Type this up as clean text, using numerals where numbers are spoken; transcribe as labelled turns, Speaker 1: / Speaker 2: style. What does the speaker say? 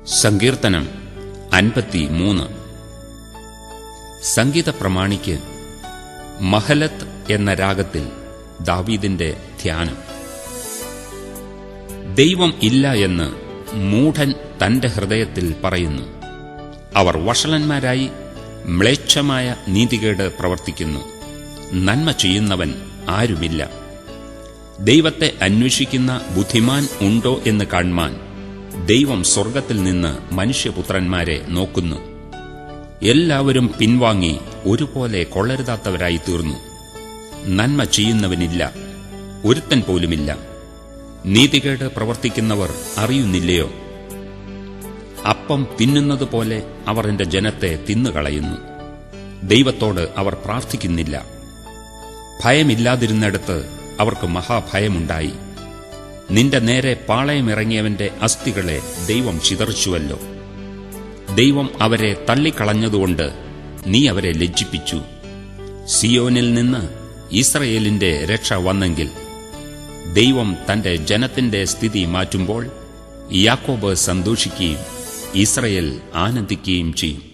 Speaker 1: സങ്കീർത്തനം 53. സംഗീത പ്രമാണിക്ക് മഹലത്ത് എന്ന രാഗത്തിൽ ദാവീദിന്റെ ധ്യാനം. ദൈവം ഇല്ല എന്ന് മൂഢൻ തന്റെ ഹൃദയത്തിൽ പറയുന്നു. അവർ വഷളന്മാരായി മ്ലേച്ഛമായ നീതികേട് പ്രവർത്തിക്കുന്നു. നന്മ ചെയ്യുന്നവൻ ആരുമില്ല. ദൈവത്തെ അന്വേഷിക്കുന്ന ബുദ്ധിമാൻ ഉണ്ടോ എന്ന് കാൺമാൻ ദൈവം സ്വർഗ്ഗത്തിൽ നിന്ന് മനുഷ്യപുത്രന്മാരെ നോക്കുന്നു. എല്ലാവരും പിൻവാങ്ങി ഒരുപോലെ കൊള്ളരുതാത്തവരായി തീർന്നു. നന്മ ചെയ്യുന്നവനില്ല, ഒരുത്തൻ പോലുമില്ല. നീതികേട് പ്രവർത്തിക്കുന്നവർ അറിയുന്നില്ലയോ? അപ്പം തിന്നുന്നതുപോലെ അവർ എന്റെ ജനത്തെ തിന്നുകളയുന്നു. ദൈവത്തോട് അവർ പ്രാർത്ഥിക്കുന്നില്ല. ഭയമില്ലാതിരുന്നിടത്ത് അവർക്ക് മഹാഭയമുണ്ടായി. നിന്റെ നേരെ പാളയമിറങ്ങിയവന്റെ അസ്ഥികളെ ദൈവം ചിതറിച്ചുവല്ലോ. ദൈവം അവരെ തള്ളിക്കളഞ്ഞതുകൊണ്ട് നീ അവരെ ലജ്ജിപ്പിച്ചു. സിയോനിൽ നിന്ന് ഇസ്രയേലിന്റെ രക്ഷ വന്നെങ്കിൽ, ദൈവം തന്റെ ജനത്തിന്റെ സ്ഥിതി മാറ്റുമ്പോൾ യാക്കോബ് സന്തോഷിക്കുകയും ഇസ്രയേൽ ആനന്ദിക്കുകയും ചെയ്യും.